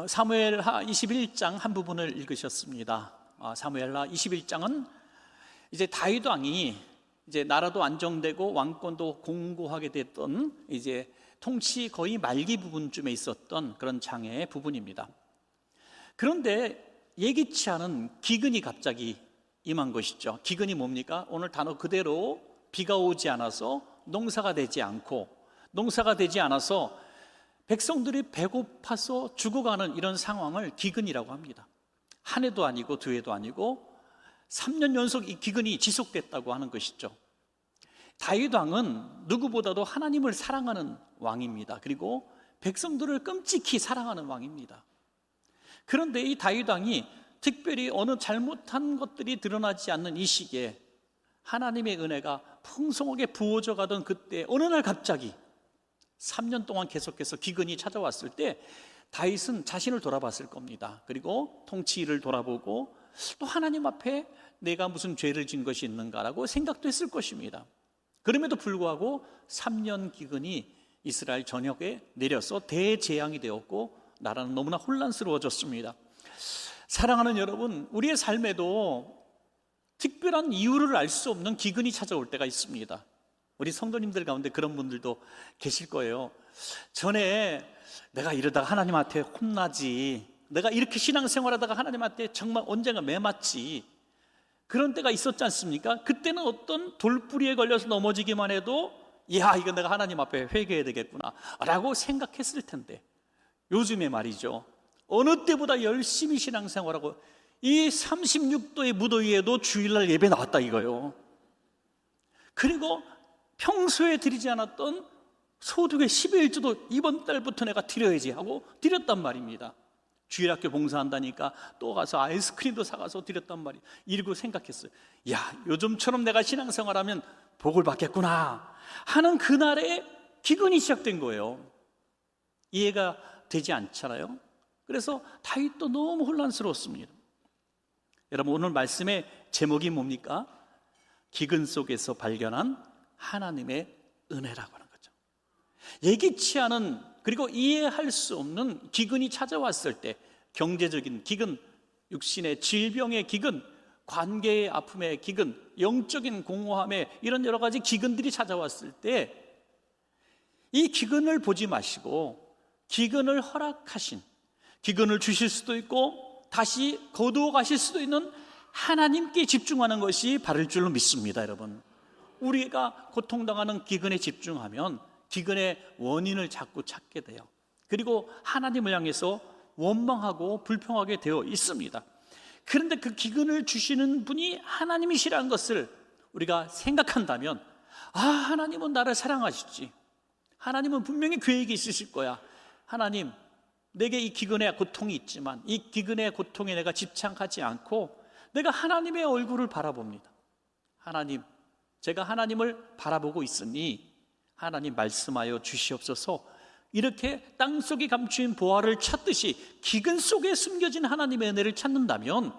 사무엘하 21장 한 부분을 읽으셨습니다. 사무엘하 21장은 이제 다윗 왕이 이제 나라도 안정되고 왕권도 공고하게 됐던 이제 통치 거의 말기 부분쯤에 있었던 그런 장의 부분입니다. 그런데 예기치 않은 기근이 갑자기 임한 것이죠. 기근이 뭡니까? 오늘 단어 그대로 비가 오지 않아서 농사가 되지 않아서 백성들이 배고파서 죽어가는 이런 상황을 기근이라고 합니다. 한 해도 아니고 두 해도 아니고 3년 연속 이 기근이 지속됐다고 하는 것이죠. 다윗 왕은 누구보다도 하나님을 사랑하는 왕입니다. 그리고 백성들을 끔찍히 사랑하는 왕입니다. 그런데 이 다윗 왕이 특별히 어느 잘못한 것들이 드러나지 않는 이 시기에 하나님의 은혜가 풍성하게 부어져 가던 그때 어느 날 갑자기 3년 동안 계속해서 기근이 찾아왔을 때 다윗은 자신을 돌아봤을 겁니다. 그리고 통치를 돌아보고 또 하나님 앞에 내가 무슨 죄를 지은 것이 있는가라고 생각도 했을 것입니다. 그럼에도 불구하고 3년 기근이 이스라엘 전역에 내려서 대재앙이 되었고 나라는 너무나 혼란스러워졌습니다. 사랑하는 여러분, 우리의 삶에도 특별한 이유를 알 수 없는 기근이 찾아올 때가 있습니다. 우리 성도님들 가운데 그런 분들도 계실 거예요. 전에 내가 이러다가 하나님한테 혼나지, 내가 이렇게 신앙생활하다가 하나님한테 정말 언젠가 매맞지, 그런 때가 있었지 않습니까? 그때는 어떤 돌뿌리에 걸려서 넘어지기만 해도 야, 이거 내가 하나님 앞에 회개해야 되겠구나 라고 생각했을 텐데, 요즘에 말이죠, 어느 때보다 열심히 신앙생활하고 이 36도의 무더위에도 주일날 예배 나왔다 이거요. 그리고 평소에 드리지 않았던 소득의 11조도 이번 달부터 내가 드려야지 하고 드렸단 말입니다. 주일학교 봉사한다니까 또 가서 아이스크림도 사가서 드렸단 말이에요. 이러고 생각했어요. 야, 요즘처럼 내가 신앙생활하면 복을 받겠구나 하는 그날에 기근이 시작된 거예요. 이해가 되지 않잖아요. 그래서 다윗도 너무 혼란스러웠습니다. 여러분, 오늘 말씀의 제목이 뭡니까? 기근 속에서 발견한 하나님의 은혜라고 하는 거죠. 예기치 않은, 그리고 이해할 수 없는 기근이 찾아왔을 때, 경제적인 기근, 육신의 질병의 기근, 관계의 아픔의 기근, 영적인 공허함의 이런 여러 가지 기근들이 찾아왔을 때 이 기근을 보지 마시고 기근을 허락하신, 기근을 주실 수도 있고 다시 거두어 가실 수도 있는 하나님께 집중하는 것이 바를 줄로 믿습니다. 여러분, 우리가 고통당하는 기근에 집중하면 기근의 원인을 자꾸 찾게 돼요. 그리고 하나님을 향해서 원망하고 불평하게 되어 있습니다. 그런데 그 기근을 주시는 분이 하나님이시라는 것을 우리가 생각한다면, 하나님은 나를 사랑하시지, 하나님은 분명히 계획이 있으실 거야, 하나님 내게 이 기근의 고통이 있지만 이 기근의 고통에 내가 집착하지 않고 내가 하나님의 얼굴을 바라봅니다. 하나님, 제가 하나님을 바라보고 있으니 하나님 말씀하여 주시옵소서. 이렇게 땅속에 감추인 보화를 찾듯이 기근 속에 숨겨진 하나님의 은혜를 찾는다면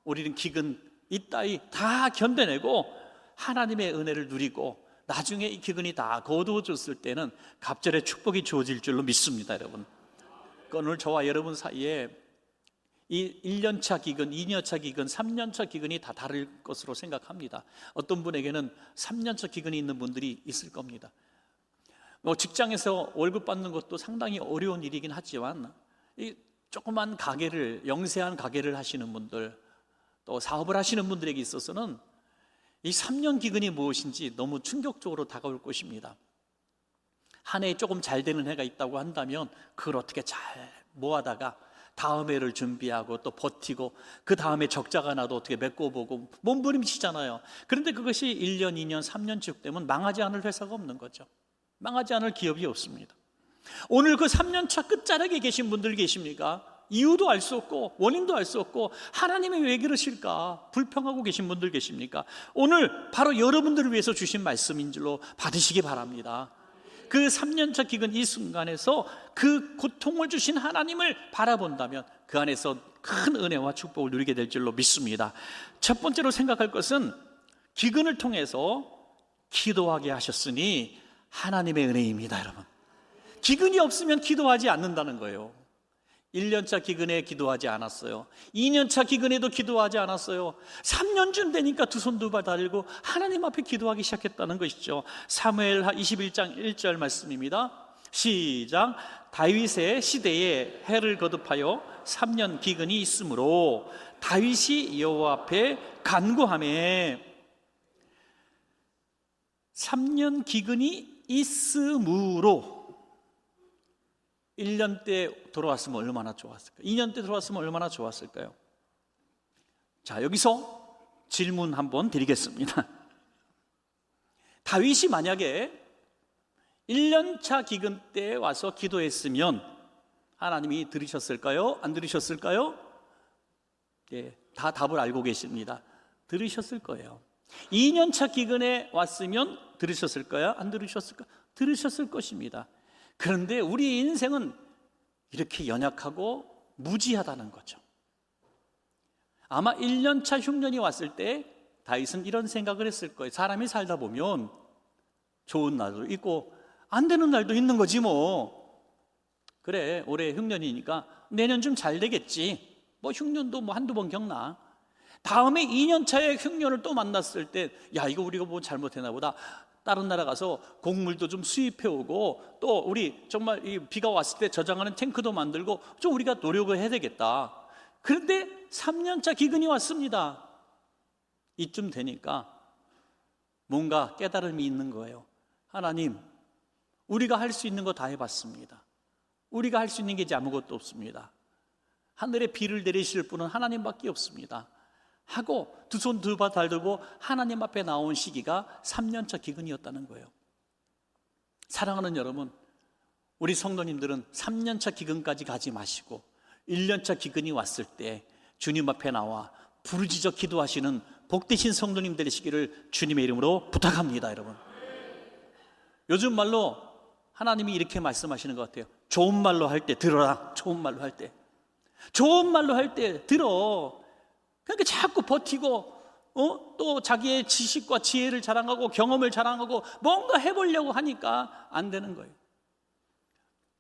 우리는 기근 이따위 다 견뎌내고 하나님의 은혜를 누리고 나중에 이 기근이 다 거두어졌을 때는 갑절의 축복이 주어질 줄로 믿습니다. 여러분, 오늘 저와 여러분 사이에 이 1년차 기근, 2년차 기근, 3년차 기근이 다 다를 것으로 생각합니다. 어떤 분에게는 3년차 기근이 있는 분들이 있을 겁니다. 직장에서 월급 받는 것도 상당히 어려운 일이긴 하지만 이 조그만 가게를, 영세한 가게를 하시는 분들, 또 사업을 하시는 분들에게 있어서는 이 3년 기근이 무엇인지 너무 충격적으로 다가올 것입니다. 한 해에 조금 잘 되는 해가 있다고 한다면 그걸 어떻게 잘 모아다가 다음 해를 준비하고 또 버티고 그 다음에 적자가 나도 어떻게 메꿔보고 몸부림치잖아요. 그런데 그것이 1년, 2년, 3년쯤 되면 망하지 않을 회사가 없는 거죠. 망하지 않을 기업이 없습니다. 오늘 그 3년차 끝자락에 계신 분들 계십니까? 이유도 알 수 없고 원인도 알 수 없고 하나님이 왜 그러실까 불평하고 계신 분들 계십니까? 오늘 바로 여러분들을 위해서 주신 말씀인 줄로 받으시기 바랍니다. 그 3년차 기근 이 순간에서 그 고통을 주신 하나님을 바라본다면 그 안에서 큰 은혜와 축복을 누리게 될 줄로 믿습니다. 첫 번째로 생각할 것은 기근을 통해서 기도하게 하셨으니 하나님의 은혜입니다. 여러분, 기근이 없으면 기도하지 않는다는 거예요. 1년차 기근에 기도하지 않았어요. 2년차 기근에도 기도하지 않았어요. 3년쯤 되니까 두 손 두 발 달고 하나님 앞에 기도하기 시작했다는 것이죠. 사무엘하 21장 1절 말씀입니다. 시작. 다윗의 시대에 해를 거듭하여 3년 기근이 있으므로 다윗이 여호와 앞에 간구하매 3년 기근이 있으므로 1년 때 돌아왔으면 얼마나 좋았을까요? 2년 때 돌아왔으면 얼마나 좋았을까요? 자, 여기서 질문 한번 드리겠습니다. 다윗이 만약에 1년차 기근 때 와서 기도했으면 하나님이 들으셨을까요? 안 들으셨을까요? 예, 다 답을 알고 계십니다. 들으셨을 거예요. 2년차 기근에 왔으면 들으셨을까요? 안 들으셨을까요? 들으셨을 것입니다. 그런데 우리 인생은 이렇게 연약하고 무지하다는 거죠. 아마 1년차 흉년이 왔을 때 다윗은 이런 생각을 했을 거예요. 사람이 살다 보면 좋은 날도 있고 안 되는 날도 있는 거지 뭐. 그래, 올해 흉년이니까 내년 좀 잘 되겠지. 뭐 흉년도 뭐 한두 번 겪나. 다음에 2년차에 흉년을 또 만났을 때 야, 이거 우리가 뭐 잘못했나 보다. 다른 나라 가서 곡물도 좀 수입해 오고 또 우리 정말 이 비가 왔을 때 저장하는 탱크도 만들고 좀 우리가 노력을 해야 되겠다. 그런데 3년차 기근이 왔습니다. 이쯤 되니까 뭔가 깨달음이 있는 거예요. 하나님, 우리가 할 수 있는 거 다 해봤습니다. 우리가 할 수 있는 게 이제 아무것도 없습니다. 하늘에 비를 내리실 분은 하나님밖에 없습니다. 하고 두 손 두 발 달들고 하나님 앞에 나온 시기가 3년차 기근이었다는 거예요. 사랑하는 여러분, 우리 성도님들은 3년차 기근까지 가지 마시고 1년차 기근이 왔을 때 주님 앞에 나와 부르짖어 기도하시는 복되신 성도님 되시기를 주님의 이름으로 부탁합니다. 여러분, 요즘 말로 하나님이 이렇게 말씀하시는 것 같아요. 좋은 말로 할 때 들어라. 좋은 말로 할 때, 좋은 말로 할 때 들어. 그러니까 자꾸 버티고 또 자기의 지식과 지혜를 자랑하고 경험을 자랑하고 뭔가 해보려고 하니까 안 되는 거예요.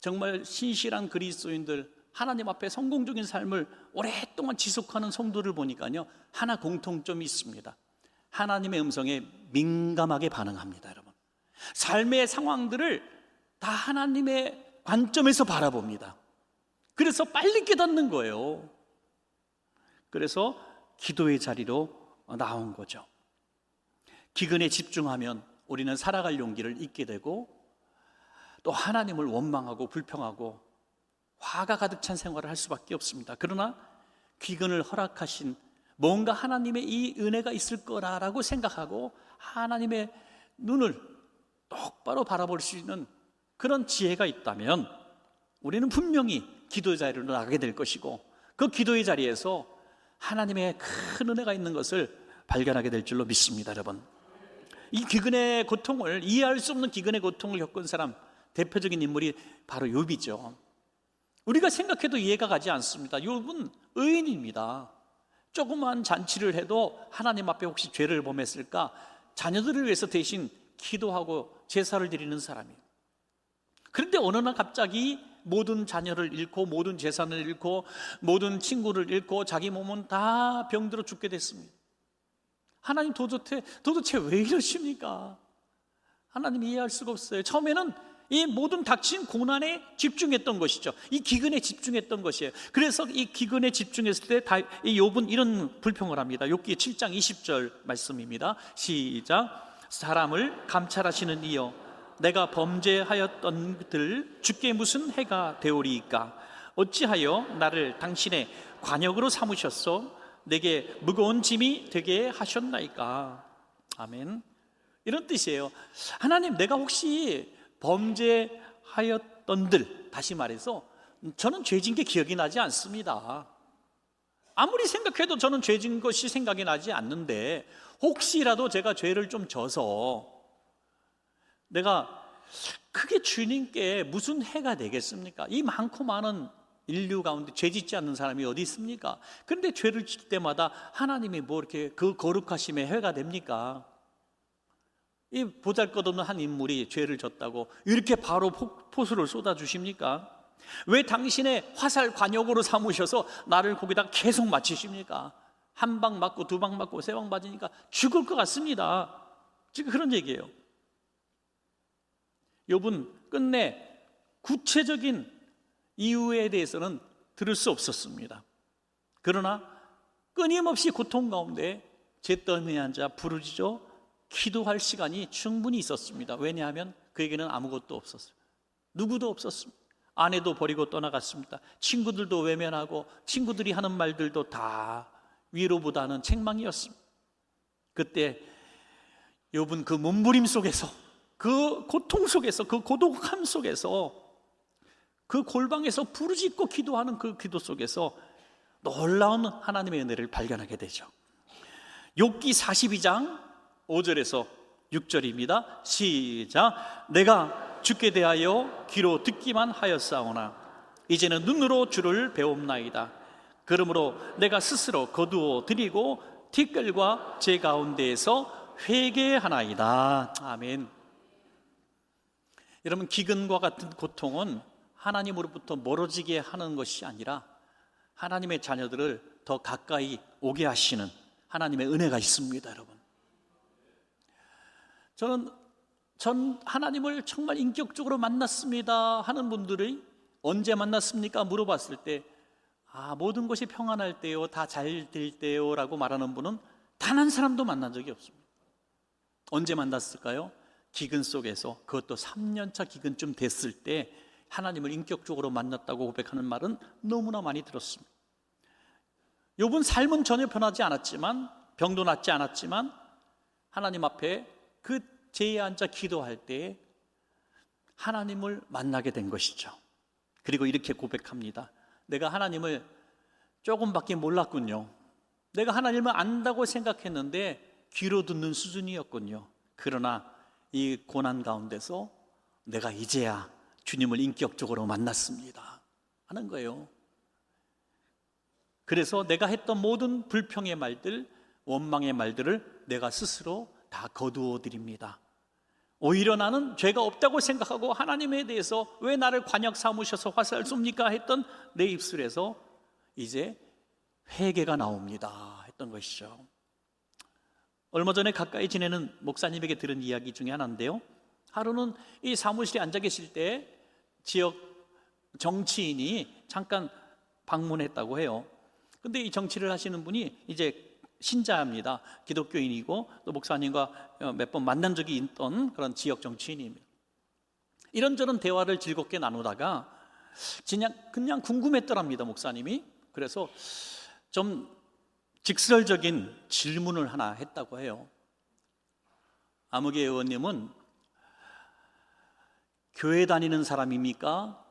정말 신실한 그리스도인들, 하나님 앞에 성공적인 삶을 오랫동안 지속하는 성도를 보니까요, 하나 공통점이 있습니다. 하나님의 음성에 민감하게 반응합니다. 여러분, 삶의 상황들을 다 하나님의 관점에서 바라봅니다. 그래서 빨리 깨닫는 거예요. 그래서 기도의 자리로 나온 거죠. 기근에 집중하면 우리는 살아갈 용기를 잊게 되고 또 하나님을 원망하고 불평하고 화가 가득 찬 생활을 할 수밖에 없습니다. 그러나 기근을 허락하신 뭔가 하나님의 이 은혜가 있을 거라고 생각하고 하나님의 눈을 똑바로 바라볼 수 있는 그런 지혜가 있다면 우리는 분명히 기도의 자리로 나가게 될 것이고 그 기도의 자리에서 하나님의 큰 은혜가 있는 것을 발견하게 될 줄로 믿습니다. 여러분, 이 기근의 고통을, 이해할 수 없는 기근의 고통을 겪은 사람 대표적인 인물이 바로 욥이죠. 우리가 생각해도 이해가 가지 않습니다. 욥은 의인입니다. 조그만 잔치를 해도 하나님 앞에 혹시 죄를 범했을까 자녀들을 위해서 대신 기도하고 제사를 드리는 사람이에요. 그런데 어느 날 갑자기 모든 자녀를 잃고 모든 재산을 잃고 모든 친구를 잃고 자기 몸은 다 병들어 죽게 됐습니다. 하나님 도대체 왜 이러십니까? 하나님 이해할 수가 없어요. 처음에는 이 모든 닥친 고난에 집중했던 것이죠. 이 기근에 집중했던 것이에요. 그래서 이 기근에 집중했을 때 이 욥은 이런 불평을 합니다. 욥기 7장 20절 말씀입니다. 시작. 사람을 감찰하시는 이여, 내가 범죄하였던 것들 주께 무슨 해가 되오리이까? 어찌하여 나를 당신의 관역으로 삼으셨소? 내게 무거운 짐이 되게 하셨나이까? 아멘. 이런 뜻이에요. 하나님, 내가 혹시 범죄하였던들, 다시 말해서 저는 죄진 게 기억이 나지 않습니다. 아무리 생각해도 저는 죄진 것이 생각이 나지 않는데 혹시라도 제가 죄를 좀 져서 내가 크게 주님께 무슨 해가 되겠습니까? 이 많고 많은 인류 가운데 죄 짓지 않는 사람이 어디 있습니까? 그런데 죄를 질 때마다 하나님이 뭐 이렇게 그 거룩하심의 해가 됩니까? 이 보잘것없는 한 인물이 죄를 졌다고 이렇게 바로 포수를 쏟아주십니까? 왜 당신의 화살 관역으로 삼으셔서 나를 거기다 계속 맞추십니까? 한 방 맞고 두 방 맞고 세 방 맞으니까 죽을 것 같습니다. 지금 그런 얘기예요. 욥은 끝내 구체적인 이유에 대해서는 들을 수 없었습니다. 그러나 끊임없이 고통 가운데 잿더미에 앉아 부르짖어 기도할 시간이 충분히 있었습니다. 왜냐하면 그에게는 아무것도 없었어요. 누구도 없었습니다. 아내도 버리고 떠나갔습니다. 친구들도 외면하고 친구들이 하는 말들도 다 위로보다는 책망이었습니다. 그때 욥은 그 몸부림 속에서, 그 고통 속에서, 그 고독함 속에서, 그 골방에서 부르짖고 기도하는 그 기도 속에서 놀라운 하나님의 은혜를 발견하게 되죠. 욥기 42장 5절에서 6절입니다. 시작. 내가 주께 대하여 귀로 듣기만 하였사오나 이제는 눈으로 주를 배웁나이다. 그러므로 내가 스스로 거두어 드리고 티끌과 제 가운데에서 회개하나이다. 아멘. 여러분, 기근과 같은 고통은 하나님으로부터 멀어지게 하는 것이 아니라 하나님의 자녀들을 더 가까이 오게 하시는 하나님의 은혜가 있습니다. 여러분, 전 하나님을 정말 인격적으로 만났습니다 하는 분들이 언제 만났습니까? 물어봤을 때 모든 것이 평안할 때요, 다 잘 될 때요 라고 말하는 분은 단 한 사람도 만난 적이 없습니다. 언제 만났을까요? 기근 속에서, 그것도 3년차 기근쯤 됐을 때 하나님을 인격적으로 만났다고 고백하는 말은 너무나 많이 들었습니다. 욥은 삶은 전혀 변하지 않았지만, 병도 낫지 않았지만 하나님 앞에 그 제에 앉아 기도할 때 하나님을 만나게 된 것이죠. 그리고 이렇게 고백합니다. 내가 하나님을 조금밖에 몰랐군요. 내가 하나님을 안다고 생각했는데 귀로 듣는 수준이었군요. 그러나 이 고난 가운데서 내가 이제야 주님을 인격적으로 만났습니다 하는 거예요. 그래서 내가 했던 모든 불평의 말들, 원망의 말들을 내가 스스로 다 거두어 드립니다. 오히려 나는 죄가 없다고 생각하고 하나님에 대해서 왜 나를 관역 삼으셔서 화살 쏩니까 했던 내 입술에서 이제 회개가 나옵니다 했던 것이죠. 얼마 전에 가까이 지내는 목사님에게 들은 이야기 중에 하나인데요, 하루는 이 사무실에 앉아 계실 때 지역 정치인이 잠깐 방문했다고 해요. 근데 이 정치를 하시는 분이 이제 신자입니다. 기독교인이고 또 목사님과 몇 번 만난 적이 있던 그런 지역 정치인입니다. 이런저런 대화를 즐겁게 나누다가 그냥 궁금했더랍니다, 목사님이. 그래서 좀 직설적인 질문을 하나 했다고 해요. 아무개 의원님은 교회 다니는 사람입니까?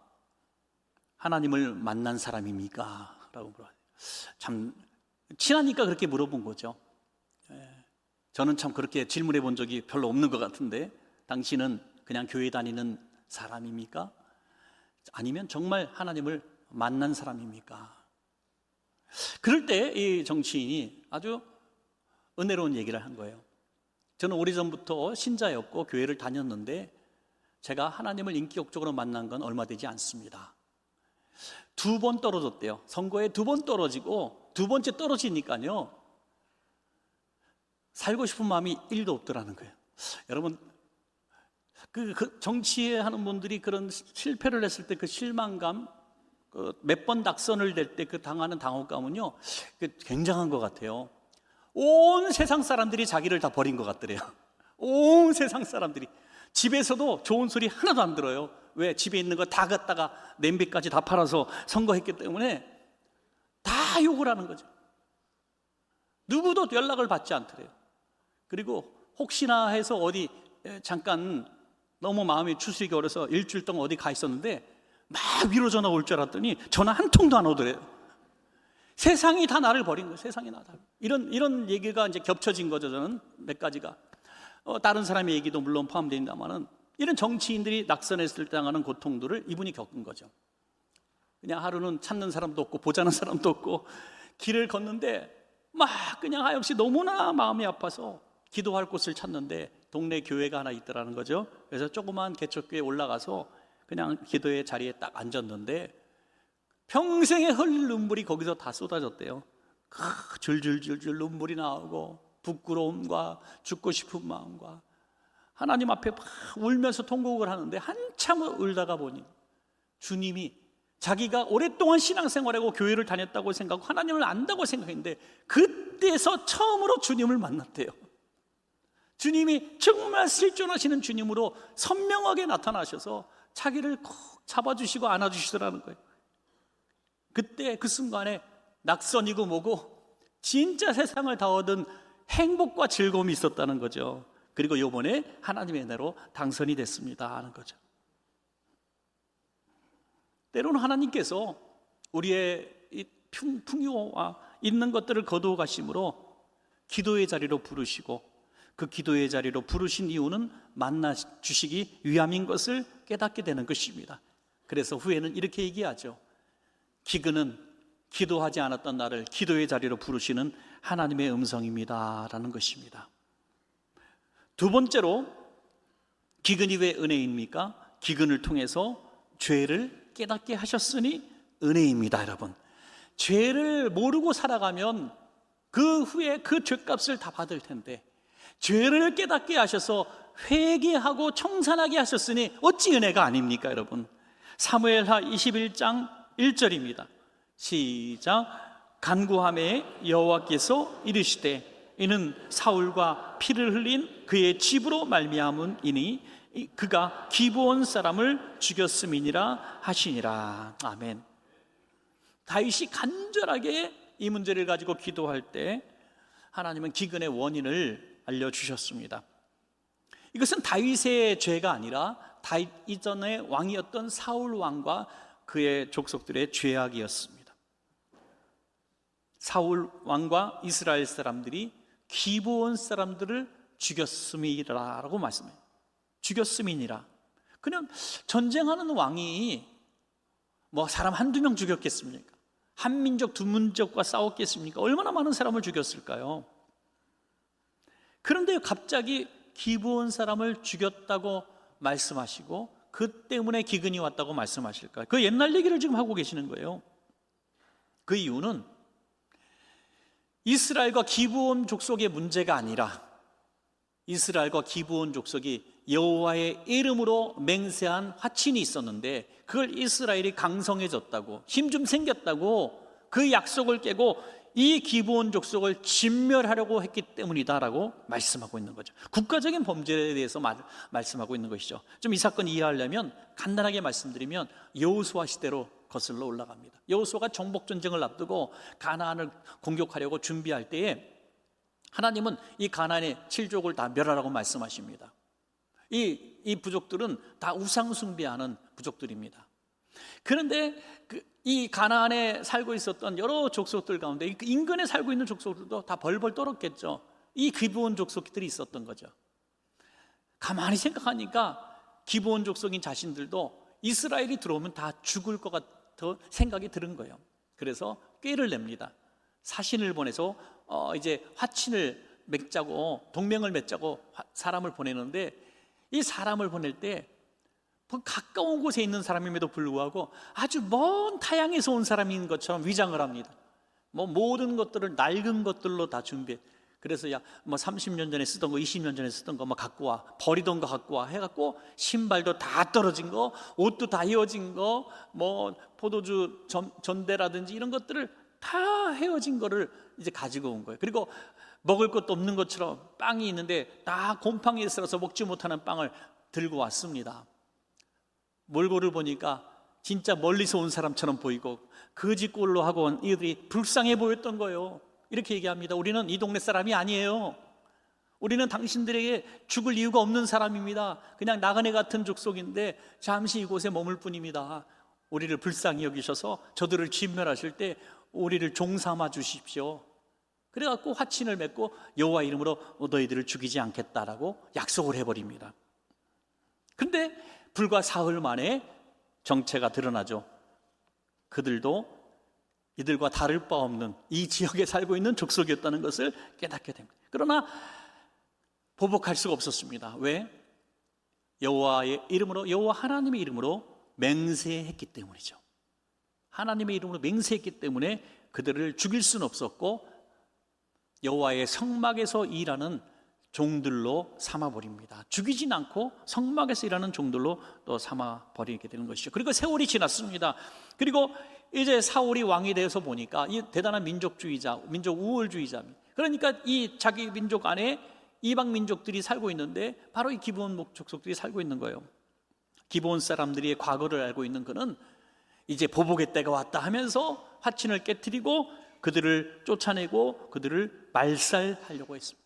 하나님을 만난 사람입니까? 라고 물어요. 참 친하니까 그렇게 물어본 거죠. 저는 참 그렇게 질문해 본 적이 별로 없는 것 같은데, 당신은 그냥 교회 다니는 사람입니까? 아니면 정말 하나님을 만난 사람입니까? 그럴 때 이 정치인이 아주 은혜로운 얘기를 한 거예요. 저는 오래전부터 신자였고 교회를 다녔는데 제가 하나님을 인격적으로 만난 건 얼마 되지 않습니다. 2번 떨어졌대요. 선거에 2번 떨어지고 두 번째 떨어지니까요, 살고 싶은 마음이 1도 없더라는 거예요. 여러분, 그 정치하는 분들이 그런 실패를 했을 때 그 실망감, 몇 번 낙선을 될 때 그 당하는 당혹감은요, 굉장한 것 같아요. 온 세상 사람들이 자기를 다 버린 것 같더래요. 온 세상 사람들이. 집에서도 좋은 소리 하나도 안 들어요. 왜? 집에 있는 거 다 갖다가 냄비까지 다 팔아서 선거했기 때문에 다 욕을 하는 거죠. 누구도 연락을 받지 않더래요. 그리고 혹시나 해서 어디 잠깐 너무 마음이 추스리기 어려서 일주일 동안 어디 가 있었는데 막 위로 전화 올 줄 알았더니 전화 한 통도 안 오더래요. 세상이 다 나를 버린 거예요. 세상이 나. 이런 얘기가 이제 겹쳐진 거죠. 저는 몇 가지가. 다른 사람의 얘기도 물론 포함됩니다만은, 이런 정치인들이 낙선했을 때 당하는 고통들을 이분이 겪은 거죠. 그냥 하루는 찾는 사람도 없고 보자는 사람도 없고 길을 걷는데 막 그냥 하염없이 너무나 마음이 아파서 기도할 곳을 찾는데 동네 교회가 하나 있더라는 거죠. 그래서 조그만 개척교회에 올라가서 그냥 기도의 자리에 딱 앉았는데 평생에 흘릴 눈물이 거기서 다 쏟아졌대요. 줄줄줄줄 눈물이 나오고 부끄러움과 죽고 싶은 마음과 하나님 앞에 막 울면서 통곡을 하는데 한참 울다가 보니 주님이 자기가 오랫동안 신앙생활하고 교회를 다녔다고 생각하고 하나님을 안다고 생각했는데 그때서 처음으로 주님을 만났대요. 주님이 정말 실존하시는 주님으로 선명하게 나타나셔서 자기를 꼭 잡아주시고 안아주시더라는 거예요. 그때 그 순간에 낙선이고 뭐고 진짜 세상을 다 얻은 행복과 즐거움이 있었다는 거죠. 그리고 이번에 하나님의 은혜로 당선이 됐습니다 하는 거죠. 때로는 하나님께서 우리의 이 풍요와 있는 것들을 거두어 가심으로 기도의 자리로 부르시고 그 기도의 자리로 부르신 이유는 만나 주시기 위함인 것을 깨닫게 되는 것입니다. 그래서 후에는 이렇게 얘기하죠. 기근은 기도하지 않았던 나를 기도의 자리로 부르시는 하나님의 음성입니다 라는 것입니다. 두 번째로 기근이 왜 은혜입니까? 기근을 통해서 죄를 깨닫게 하셨으니 은혜입니다. 여러분, 죄를 모르고 살아가면 그 후에 그 죄값을 다 받을 텐데 죄를 깨닫게 하셔서 회개하고 청산하게 하셨으니 어찌 은혜가 아닙니까? 여러분, 사무엘하 21장 1절입니다. 시작. 간구하매 여호와께서 이르시되 이는 사울과 피를 흘린 그의 집으로 말미암음이니 그가 기브온 사람을 죽였음이니라 하시니라. 아멘. 다윗이 간절하게 이 문제를 가지고 기도할 때 하나님은 기근의 원인을 알려주셨습니다. 이것은 다윗의 죄가 아니라 다윗 이전의 왕이었던 사울 왕과 그의 족속들의 죄악이었습니다. 사울 왕과 이스라엘 사람들이 기브온 사람들을 죽였음이라고 말씀해요. 죽였음이니라. 그냥 전쟁하는 왕이 뭐 사람 한두 명 죽였겠습니까? 한 민족 두 민족과 싸웠겠습니까? 얼마나 많은 사람을 죽였을까요? 그런데 갑자기 기브온 사람을 죽였다고 말씀하시고 그 때문에 기근이 왔다고 말씀하실까요? 그 옛날 얘기를 지금 하고 계시는 거예요. 그 이유는 이스라엘과 기브온 족속의 문제가 아니라 이스라엘과 기브온 족속이 여호와의 이름으로 맹세한 화친이 있었는데 그걸 이스라엘이 강성해졌다고 힘 좀 생겼다고 그 약속을 깨고 이 기브온 족속을 진멸하려고 했기 때문이다라고 말씀하고 있는 거죠. 국가적인 범죄에 대해서 말씀하고 있는 것이죠. 좀 이 사건 이해하려면 간단하게 말씀드리면 여호수아 시대로 거슬러 올라갑니다. 여호수아가 정복 전쟁을 앞두고 가나안을 공격하려고 준비할 때에 하나님은 이 가나안의 7족을 다 멸하라고 말씀하십니다. 이 부족들은 다 우상 숭배하는 부족들입니다. 그런데 이 가나안에 살고 있었던 여러 족속들 가운데 인근에 살고 있는 족속들도 다 벌벌 떨었겠죠. 이 기브온 족속들이 있었던 거죠. 가만히 생각하니까 기브온 족속인 자신들도 이스라엘이 들어오면 다 죽을 것 같은 생각이 들은 거예요. 그래서 꾀를 냅니다. 사신을 보내서 이제 화친을 맺자고 동맹을 맺자고 사람을 보내는데 이 사람을 보낼 때 가까운 곳에 있는 사람임에도 불구하고 아주 먼 타양에서 온 사람인 것처럼 위장을 합니다. 뭐 모든 것들을 낡은 것들로 다 준비해. 그래서 야, 뭐 30년 전에 쓰던 거, 20년 전에 쓰던 거 뭐 갖고 와, 버리던 거 갖고 와 해갖고 신발도 다 떨어진 거, 옷도 다 헤어진 거, 뭐 포도주 전대라든지 이런 것들을 다 헤어진 거를 이제 가지고 온 거예요. 그리고 먹을 것도 없는 것처럼 빵이 있는데 다 곰팡이에 쓸어서 먹지 못하는 빵을 들고 왔습니다. 몰골을 보니까 진짜 멀리서 온 사람처럼 보이고 거지꼴로 하고 온 이들이 불쌍해 보였던 거예요. 이렇게 얘기합니다. 우리는 이 동네 사람이 아니에요. 우리는 당신들에게 죽을 이유가 없는 사람입니다. 그냥 나그네 같은 족속인데 잠시 이곳에 머물 뿐입니다. 우리를 불쌍히 여기셔서 저들을 진멸하실 때 우리를 종삼아 주십시오. 그래갖고 화친을 맺고 여호와 이름으로 너희들을 죽이지 않겠다라고 약속을 해버립니다. 근데 불과 사흘 만에 정체가 드러나죠. 그들도 이들과 다를 바 없는 이 지역에 살고 있는 족속이었다는 것을 깨닫게 됩니다. 그러나 보복할 수가 없었습니다. 왜? 여호와의 이름으로, 여호와 하나님의 이름으로 맹세했기 때문이죠. 하나님의 이름으로 맹세했기 때문에 그들을 죽일 수는 없었고 여호와의 성막에서 일하는 종들로 삼아버립니다. 죽이진 않고 성막에서 일하는 종들로 또 삼아버리게 되는 것이죠. 그리고 세월이 지났습니다. 그리고 이제 사울이 왕이 되어서 보니까 이 대단한 민족주의자, 민족 우월주의자, 그러니까 이 자기 민족 안에 이방 민족들이 살고 있는데 바로 이 기브온 족속들이 살고 있는 거예요. 기브온 사람들이 과거를 알고 있는 그는 이제 보복의 때가 왔다 하면서 화친을 깨트리고 그들을 쫓아내고 그들을 말살하려고 했습니다.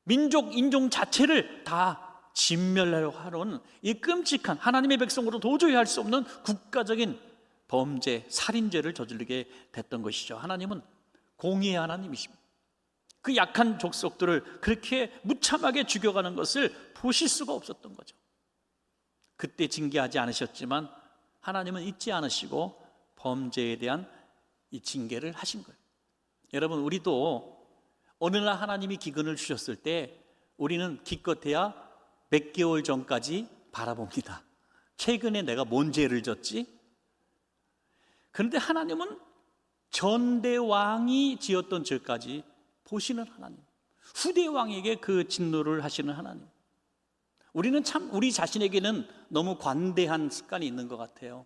민족, 인종 자체를 다 진멸하려고 하는 이 끔찍한 하나님의 백성으로 도저히 할 수 없는 국가적인 범죄, 살인죄를 저지르게 됐던 것이죠. 하나님은 공의의 하나님이십니다. 그 약한 족속들을 그렇게 무참하게 죽여가는 것을 보실 수가 없었던 거죠. 그때 징계하지 않으셨지만 하나님은 잊지 않으시고 범죄에 대한 이 징계를 하신 거예요. 여러분, 우리도 어느 날 하나님이 기근을 주셨을 때 우리는 기껏해야 몇 개월 전까지 바라봅니다. 최근에 내가 뭔 죄를 졌지? 그런데 하나님은 전대 왕이 지었던 죄까지 보시는 하나님, 후대 왕에게 그 진노를 하시는 하나님. 우리는 참 우리 자신에게는 너무 관대한 습관이 있는 것 같아요.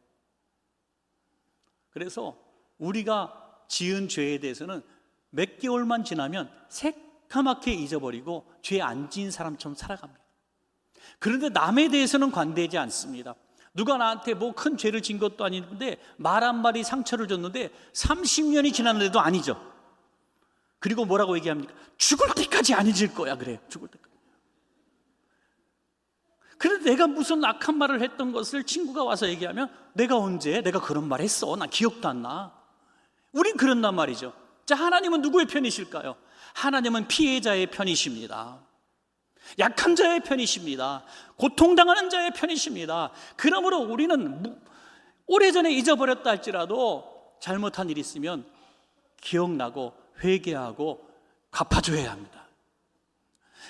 그래서 우리가 지은 죄에 대해서는 몇 개월만 지나면 새까맣게 잊어버리고 죄 안 지은 사람처럼 살아갑니다. 그런데 남에 대해서는 관대하지 않습니다. 누가 나한테 뭐 큰 죄를 진 것도 아닌데 말 한마디 상처를 줬는데 30년이 지났는데도 아니죠. 그리고 뭐라고 얘기합니까? 죽을 때까지 안 잊을 거야. 그래요. 죽을 때까지. 그런데 내가 무슨 악한 말을 했던 것을 친구가 와서 얘기하면 내가 언제 내가 그런 말 했어? 나 기억도 안 나. 우린 그런단 말이죠. 자, 하나님은 누구의 편이실까요? 하나님은 피해자의 편이십니다. 약한 자의 편이십니다. 고통당하는 자의 편이십니다. 그러므로 우리는 오래전에 잊어버렸다 할지라도 잘못한 일이 있으면 기억나고 회개하고 갚아줘야 합니다.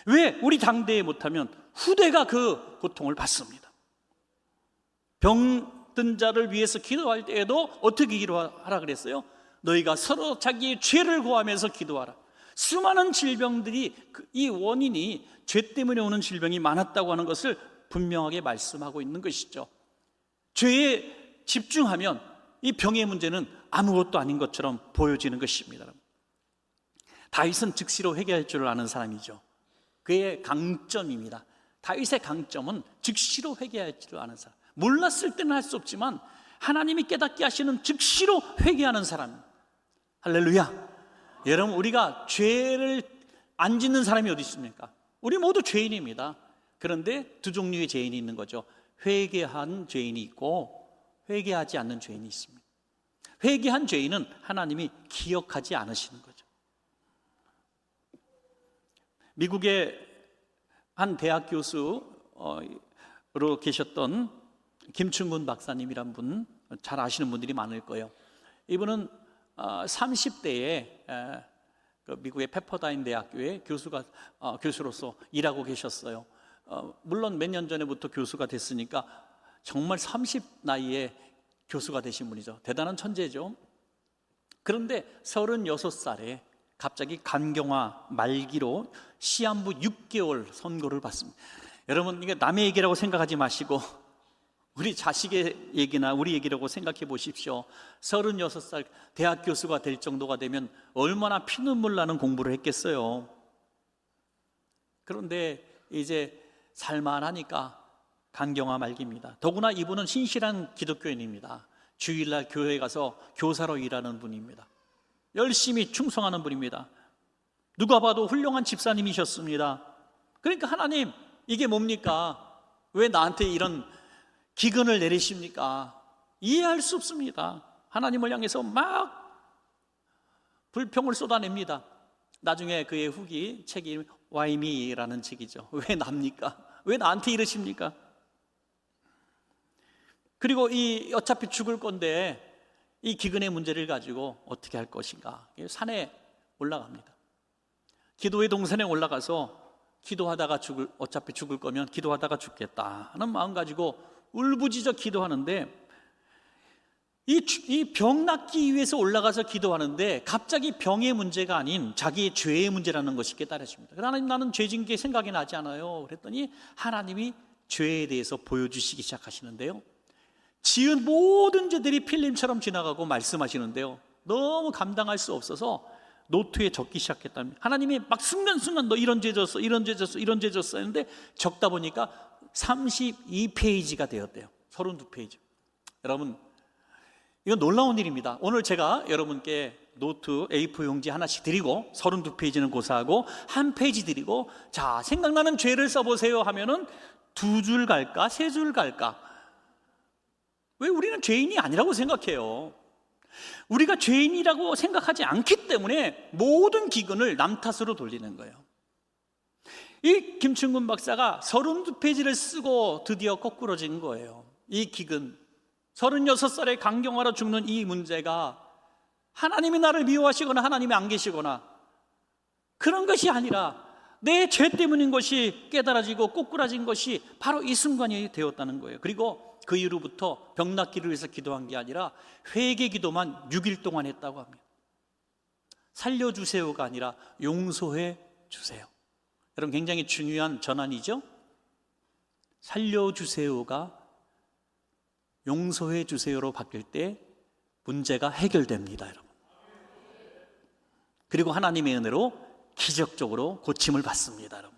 왜? 우리 당대에 못하면 후대가 그 고통을 받습니다. 병든 자를 위해서 기도할 때에도 어떻게 기도하라 그랬어요? 너희가 서로 자기의 죄를 고하면서 기도하라. 수많은 질병들이 이 원인이 죄 때문에 오는 질병이 많았다고 하는 것을 분명하게 말씀하고 있는 것이죠. 죄에 집중하면 이 병의 문제는 아무것도 아닌 것처럼 보여지는 것입니다. 다윗은 즉시로 회개할 줄 아는 사람이죠. 그의 강점입니다. 다윗의 강점은 즉시로 회개할 줄 아는 사람. 몰랐을 때는 할 수 없지만 하나님이 깨닫게 하시는 즉시로 회개하는 사람. 할렐루야. 여러분, 우리가 죄를 안 짓는 사람이 어디 있습니까? 우리 모두 죄인입니다. 그런데 두 종류의 죄인이 있는 거죠. 회개한 죄인이 있고 회개하지 않는 죄인이 있습니다. 회개한 죄인은 하나님이 기억하지 않으시는 거죠. 미국의 한 대학 교수로 계셨던 김충근 박사님이란 분, 잘 아시는 분들이 많을 거예요. 이분은 30대에 미국의 페퍼다인 대학교의 교수로서 일하고 계셨어요. 물론 몇 년 전에부터 교수가 됐으니까 정말 30 나이에 교수가 되신 분이죠. 대단한 천재죠. 그런데 36살에 갑자기 간경화 말기로 시한부 6개월 선고를 받습니다. 여러분, 이게 남의 얘기라고 생각하지 마시고 우리 자식의 얘기나 우리 얘기라고 생각해 보십시오. 36살 대학 교수가 될 정도가 되면 얼마나 피눈물 나는 공부를 했겠어요. 그런데 이제 살만하니까 간경화 말기입니다. 더구나 이분은 신실한 기독교인입니다. 주일날 교회에 가서 교사로 일하는 분입니다. 열심히 충성하는 분입니다. 누가 봐도 훌륭한 집사님이셨습니다. 그러니까 하나님, 이게 뭡니까? 왜 나한테 이런 기근을 내리십니까? 이해할 수 없습니다. 하나님을 향해서 막 불평을 쏟아냅니다. 나중에 그의 후기 책이 Why me라는 책이죠. 왜 납니까? 왜 나한테 이러십니까? 그리고 어차피 죽을 건데 이 기근의 문제를 가지고 어떻게 할 것인가? 산에 올라갑니다. 기도의 동산에 올라가서 기도하다가 어차피 죽을 거면 기도하다가 죽겠다 하는 마음 가지고 울부짖어 기도하는데 이 병 낫기 위해서 올라가서 기도하는데 갑자기 병의 문제가 아닌 자기의 죄의 문제라는 것이 깨달아집니다. 하나님, 나는 죄진 게 생각이 나지 않아요. 그랬더니 하나님이 죄에 대해서 보여주시기 시작하시는데요, 지은 모든 죄들이 필름처럼 지나가고 말씀하시는데요, 너무 감당할 수 없어서 노트에 적기 시작했답니다. 하나님이 막 순간순간 너 이런 죄 졌어, 이런 죄 졌어, 이런 죄 졌어 했는데 적다 보니까 32페이지가 되었대요. 32페이지. 여러분, 이건 놀라운 일입니다. 오늘 제가 여러분께 노트 A4 용지 하나씩 드리고 32페이지는 고사하고 한 페이지 드리고, 자, 생각나는 죄를 써보세요 하면은 2줄 갈까 3줄 갈까? 왜? 우리는 죄인이 아니라고 생각해요. 우리가 죄인이라고 생각하지 않기 때문에 모든 기근을 남 탓으로 돌리는 거예요. 이 김충근 박사가 32페이지를 쓰고 드디어 거꾸러진 거예요. 이 기근, 36살에 강경화로 죽는 이 문제가 하나님이 나를 미워하시거나 하나님이 안 계시거나 그런 것이 아니라 내 죄 때문인 것이 깨달아지고 꼬꾸라진 것이 바로 이 순간이 되었다는 거예요. 그리고 그 이후로부터 병 낫기를 위해서 기도한 게 아니라 회개 기도만 6일 동안 했다고 합니다. 살려주세요가 아니라 용서해 주세요. 여러분, 굉장히 중요한 전환이죠. 살려주세요가 용서해 주세요로 바뀔 때 문제가 해결됩니다, 여러분. 그리고 하나님의 은혜로 기적적으로 고침을 받습니다, 여러분.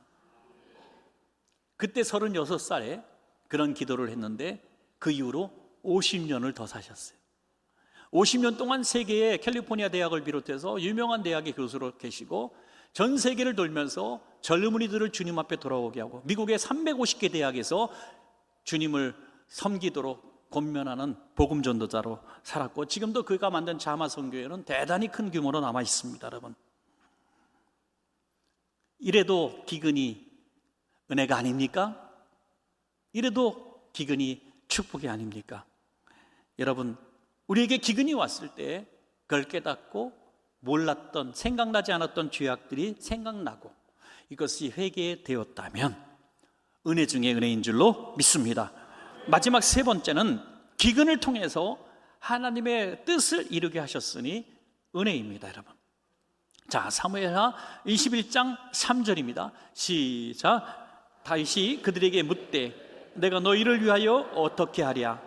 그때 36살에 그런 기도를 했는데 그 이후로 50년을 더 사셨어요. 50년 동안 세계의 캘리포니아 대학을 비롯해서 유명한 대학의 교수로 계시고 전 세계를 돌면서 젊은이들을 주님 앞에 돌아오게 하고 미국의 350개 대학에서 주님을 섬기도록 권면하는 복음 전도자로 살았고, 지금도 그가 만든 자마 선교회는 대단히 큰 규모로 남아 있습니다, 여러분. 이래도 기근이 은혜가 아닙니까? 이래도 기근이 축복이 아닙니까? 여러분, 우리에게 기근이 왔을 때 그걸 깨닫고 몰랐던, 생각나지 않았던 죄악들이 생각나고 이것이 회개되었다면 은혜 중에 은혜인 줄로 믿습니다. 마지막 세 번째는 기근을 통해서 하나님의 뜻을 이루게 하셨으니 은혜입니다, 여러분. 자, 사무엘하 21장 3절입니다. 시작. 다윗이 그들에게 묻되 내가 너희를 위하여 어떻게 하랴?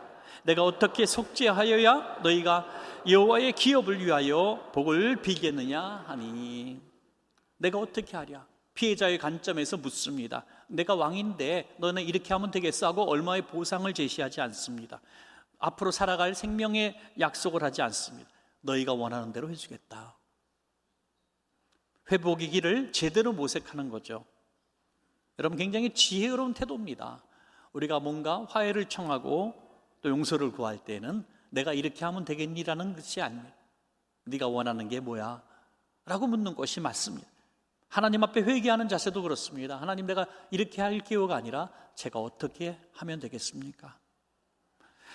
내가 어떻게 속죄하여야 너희가 여호와의 기업을 위하여 복을 비겠느냐 하니. 내가 어떻게 하랴? 피해자의 관점에서 묻습니다. 내가 왕인데 너는 이렇게 하면 되겠어 하고 얼마의 보상을 제시하지 않습니다. 앞으로 살아갈 생명의 약속을 하지 않습니다. 너희가 원하는 대로 해주겠다. 회복의 길을 제대로 모색하는 거죠. 여러분, 굉장히 지혜로운 태도입니다. 우리가 뭔가 화해를 청하고 또 용서를 구할 때는 내가 이렇게 하면 되겠니라는 것이 아닙니다. 네가 원하는 게 뭐야? 라고 묻는 것이 맞습니다. 하나님 앞에 회개하는 자세도 그렇습니다. 하나님, 내가 이렇게 할게요가 아니라 제가 어떻게 하면 되겠습니까?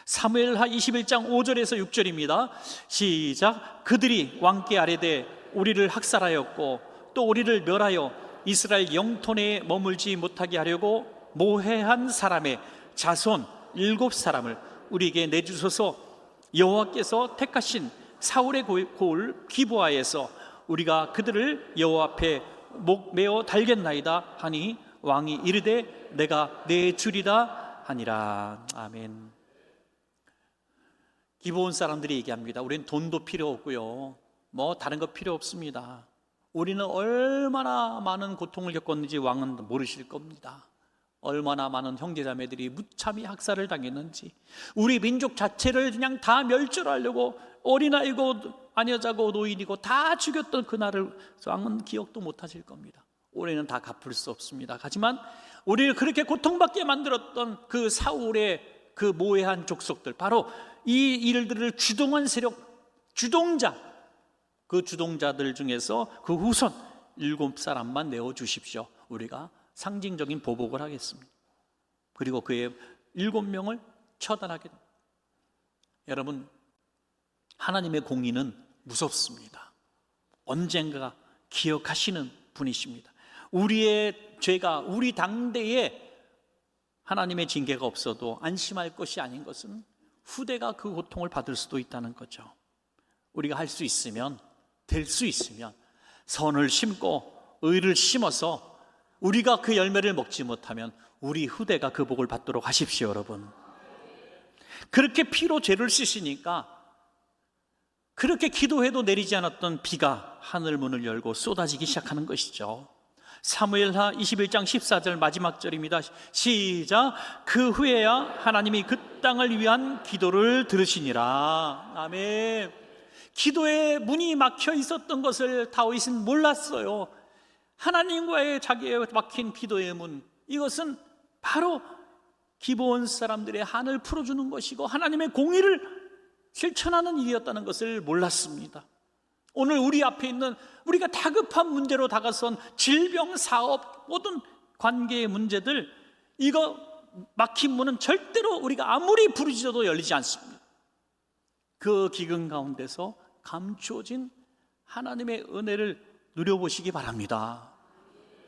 사무엘하 21장 5절에서 6절입니다. 시작. 그들이 왕께 아뢰되 우리를 학살하였고 또 우리를 멸하여 이스라엘 영토 내에 머물지 못하게 하려고 모해한 사람의 자손 7사람을 우리에게 내주소서. 여호와께서 택하신 사울의 고을 기브아에서 우리가 그들을 여호와 앞에 목 메어 달겠나이다 하니 왕이 이르되 내가 내주리다 하니라. 아멘. 기브온 사람들이 얘기합니다. 우리는 돈도 필요 없고요, 뭐 다른 거 필요 없습니다. 우리는 얼마나 많은 고통을 겪었는지 왕은 모르실 겁니다. 얼마나 많은 형제자매들이 무참히 학살을 당했는지, 우리 민족 자체를 그냥 다 멸절하려고 어린아이고 아녀자고 노인이고 다 죽였던 그날을 왕은 기억도 못하실 겁니다. 우리는 다 갚을 수 없습니다. 하지만 우리를 그렇게 고통받게 만들었던 그 사울의 그 모해한 족속들, 바로 이 일들을 주동한 세력, 주동자, 그 주동자들 중에서 그 후손 7사람만 내어주십시오. 우리가 상징적인 보복을 하겠습니다. 그리고 그의 7명을 처단하게 됩니다. 여러분, 하나님의 공의는 무섭습니다. 언젠가 기억하시는 분이십니다. 우리의 죄가 우리 당대에 하나님의 징계가 없어도 안심할 것이 아닌 것은 후대가 그 고통을 받을 수도 있다는 거죠. 우리가 할 수 있으면, 될 수 있으면 선을 심고 의를 심어서 우리가 그 열매를 먹지 못하면 우리 후대가 그 복을 받도록 하십시오, 여러분. 그렇게 피로 죄를 씻으니까 그렇게 기도해도 내리지 않았던 비가 하늘 문을 열고 쏟아지기 시작하는 것이죠. 사무엘하 21장 14절 마지막 절입니다. 시작. 그 후에야 하나님이 그 땅을 위한 기도를 들으시니라. 아멘. 기도의 문이 막혀 있었던 것을 다윗은 몰랐어요. 하나님과의 자기의 막힌 기도의 문, 이것은 바로 기브온 사람들의 한을 풀어주는 것이고 하나님의 공의를 실천하는 일이었다는 것을 몰랐습니다. 오늘 우리 앞에 있는 우리가 다급한 문제로 다가선 질병, 사업, 모든 관계의 문제들, 이거 막힌 문은 절대로 우리가 아무리 부르짖어도 열리지 않습니다. 그 기근 가운데서 감추어진 하나님의 은혜를 누려보시기 바랍니다.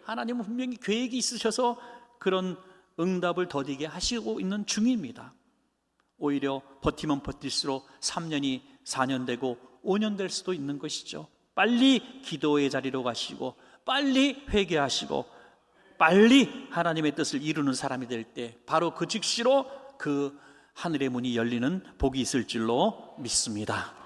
하나님은 분명히 계획이 있으셔서 그런 응답을 더디게 하시고 있는 중입니다. 오히려 버티면 버틸수록 3년이 4년 되고 5년 될 수도 있는 것이죠. 빨리 기도의 자리로 가시고 빨리 회개하시고 빨리 하나님의 뜻을 이루는 사람이 될 때 바로 그 즉시로 그 하늘의 문이 열리는 복이 있을 줄로 믿습니다.